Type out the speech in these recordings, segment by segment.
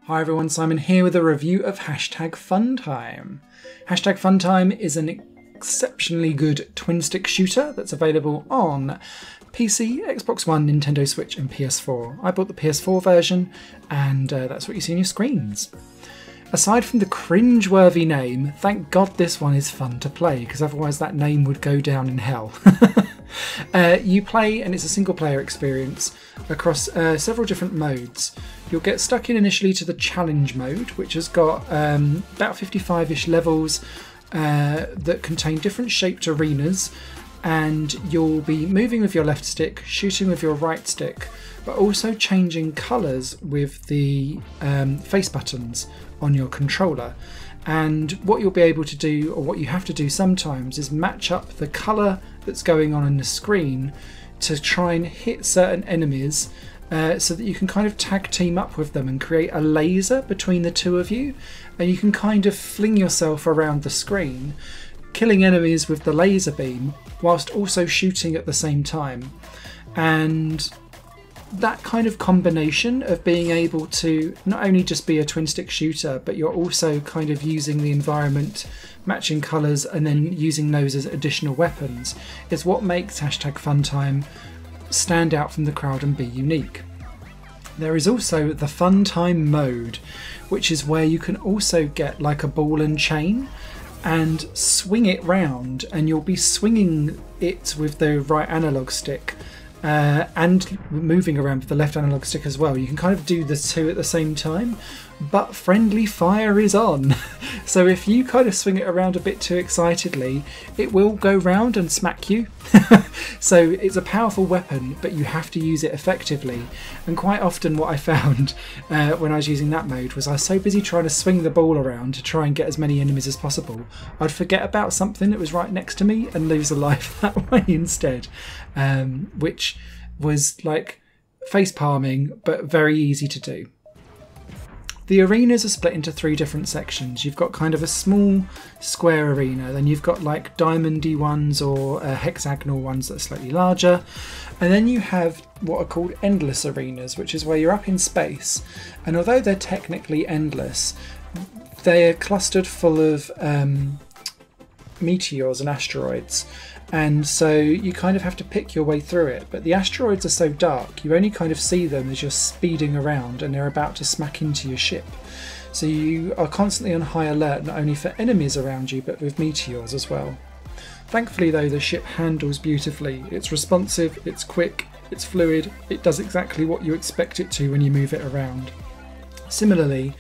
Hi everyone, Simon here with a review of #Funtime. #Funtime is an exceptionally good twin-stick shooter that's available on PC, Xbox One, Nintendo Switch and PS4. I bought the PS4 version and that's what you see on your screens. Aside from the cringe-worthy name, thank God this one is fun to play, because otherwise that name would go down in hell. You play, and it's a single-player experience, across several different modes. You'll get stuck in initially to the challenge mode, which has got about 55-ish levels that contain different shaped arenas, and you'll be moving with your left stick, shooting with your right stick, but also changing colours with the face buttons on your controller. And what you'll be able to do, or what you have to do sometimes, is match up the colour that's going on the screen to try and hit certain enemies so that you can kind of tag team up with them and create a laser between the two of you, and you can kind of fling yourself around the screen, killing enemies with the laser beam whilst also shooting at the same time. And that kind of combination of being able to not only just be a twin stick shooter, but you're also kind of using the environment, matching colours and then using those as additional weapons, is what makes #Funtime stand out from the crowd and be unique. There is also the Funtime mode, which is where you can also get like a ball and chain and swing it round, and you'll be swinging it with the right analog stick and moving around with the left analog stick as well. You can kind of do the two at the same time, but friendly fire is on. So if you kind of swing it around a bit too excitedly, it will go round and smack you. So it's a powerful weapon, but you have to use it effectively. And quite often what I found when I was using that mode was I was so busy trying to swing the ball around to try and get as many enemies as possible, I'd forget about something that was right next to me and lose a life that way instead, which was like face palming, but very easy to do. The arenas are split into three different sections. You've got kind of a small square arena, then you've got like diamondy ones or hexagonal ones that are slightly larger, and then you have what are called endless arenas, which is where you're up in space, and although they're technically endless, they're clustered full of meteors and asteroids, and so you kind of have to pick your way through it. But the asteroids are so dark, you only kind of see them as you're speeding around and they're about to smack into your ship. So you are constantly on high alert, not only for enemies around you, but with meteors as well. Thankfully though, the ship handles beautifully. It's responsive, it's quick, it's fluid, it does exactly what you expect it to when you move it around. Similarly,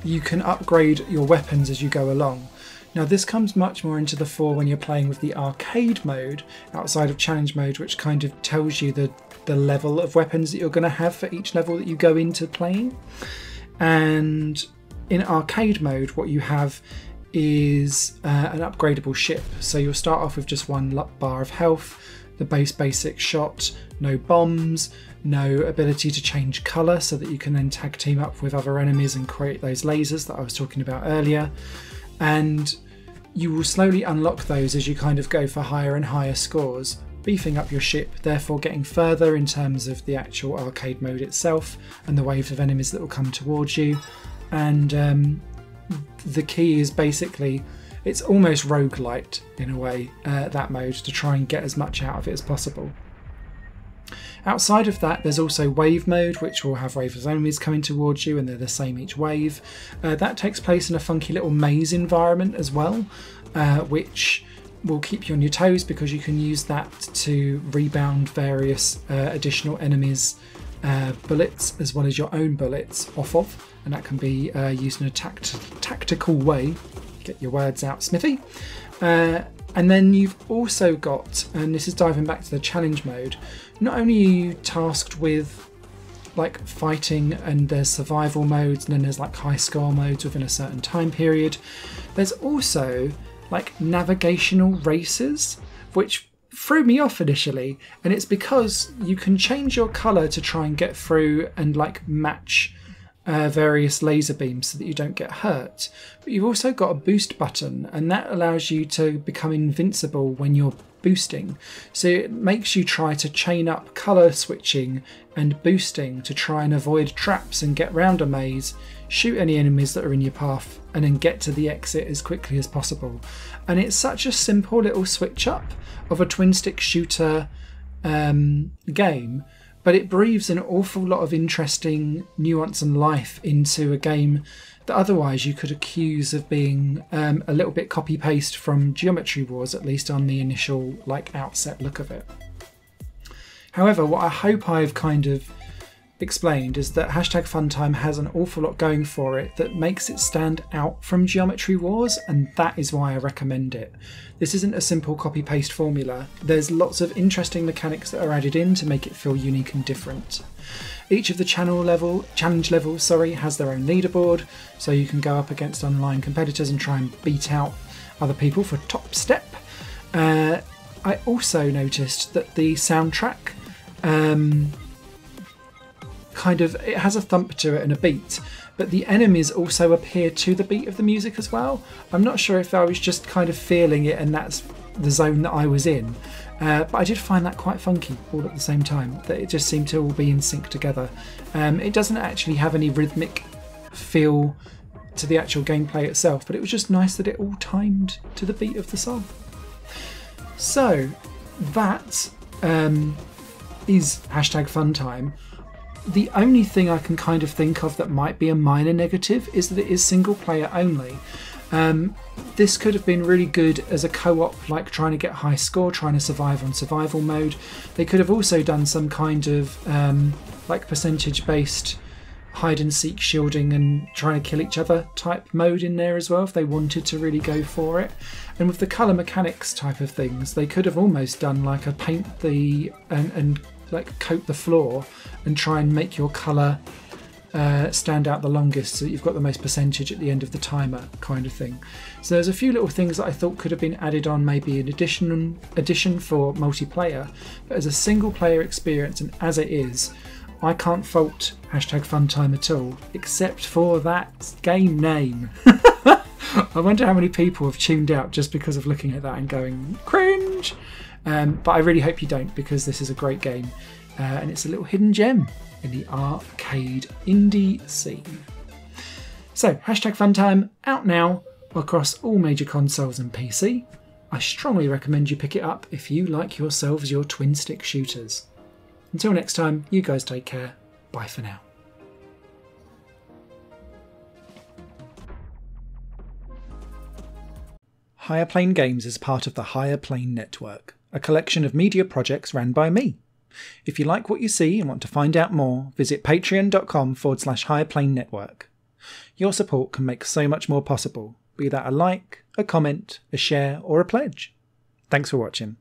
you can upgrade your weapons as you go along. Now this comes much more into the fore when you're playing with the arcade mode outside of challenge mode, which kind of tells you the level of weapons that you're going to have for each level that you go into playing. And in arcade mode what you have is an upgradable ship. So you'll start off with just one bar of health, the basic shot, no bombs, no ability to change colour so that you can then tag team up with other enemies and create those lasers that I was talking about earlier. And you will slowly unlock those as you kind of go for higher and higher scores, beefing up your ship, therefore getting further in terms of the actual arcade mode itself and the wave of enemies that will come towards you. And the key is basically, it's almost roguelite in a way, that mode, to try and get as much out of it as possible. Outside of that, there's also wave mode, which will have waves of enemies coming towards you and they're the same each wave. That takes place in a funky little maze environment as well, which will keep you on your toes because you can use that to rebound various additional enemies' bullets as well as your own bullets off of, and that can be used in a tactical way. Get your words out, Smithy. And then you've also got, and this is diving back to the challenge mode, not only are you tasked with like fighting and there's survival modes and then there's like high score modes within a certain time period, there's also like navigational races, which threw me off initially, and it's because you can change your colour to try and get through and like match various laser beams so that you don't get hurt. But you've also got a boost button, and that allows you to become invincible when you're boosting. So it makes you try to chain up colour switching and boosting to try and avoid traps and get round a maze, shoot any enemies that are in your path, and then get to the exit as quickly as possible. And it's such a simple little switch up of a twin stick shooter game, but it breathes an awful lot of interesting nuance and life into a game that otherwise you could accuse of being a little bit copy-paste from Geometry Wars, at least on the initial outset look of it. However, what I hope I've kind of explained is that #Funtime has an awful lot going for it that makes it stand out from Geometry Wars, and that is why I recommend it. This isn't a simple copy-paste formula. There's lots of interesting mechanics that are added in to make it feel unique and different. Each of the challenge levels has their own leaderboard, so you can go up against online competitors and try and beat out other people for top step. I also noticed that the soundtrack it has a thump to it and a beat, but the enemies also appear to the beat of the music as well. I'm not sure if I was just kind of feeling it and that's the zone that I was in, but I did find that quite funky all at the same time, that it just seemed to all be in sync together. It doesn't actually have any rhythmic feel to the actual gameplay itself, but it was just nice that it all timed to the beat of the song. So that is #Funtime. The only thing I can kind of think of that might be a minor negative is that it is single player only. This could have been really good as a co-op, like trying to get high score, trying to survive on survival mode. They could have also done some kind of percentage based hide and seek shielding and trying to kill each other type mode in there as well if they wanted to really go for it. And with the colour mechanics type of things, they could have almost done like a paint the and coat the floor and try and make your colour stand out the longest so that you've got the most percentage at the end of the timer kind of thing. So there's a few little things that I thought could have been added on, maybe an addition for multiplayer, but as a single player experience and as it is, I can't fault #Funtime at all, except for that game name. I wonder how many people have tuned out just because of looking at that and going, cringe! But I really hope you don't, because this is a great game and it's a little hidden gem in the arcade indie scene. So, #Funtime out now across all major consoles and PC. I strongly recommend you pick it up if you like yourselves your twin stick shooters. Until next time, you guys take care. Bye for now. Higher Plane Games is part of the Higher Plane Network, a collection of media projects ran by me. If you like what you see and want to find out more, visit patreon.com/Higher Plane Network. Your support can make so much more possible, be that a like, a comment, a share, or a pledge. Thanks for watching.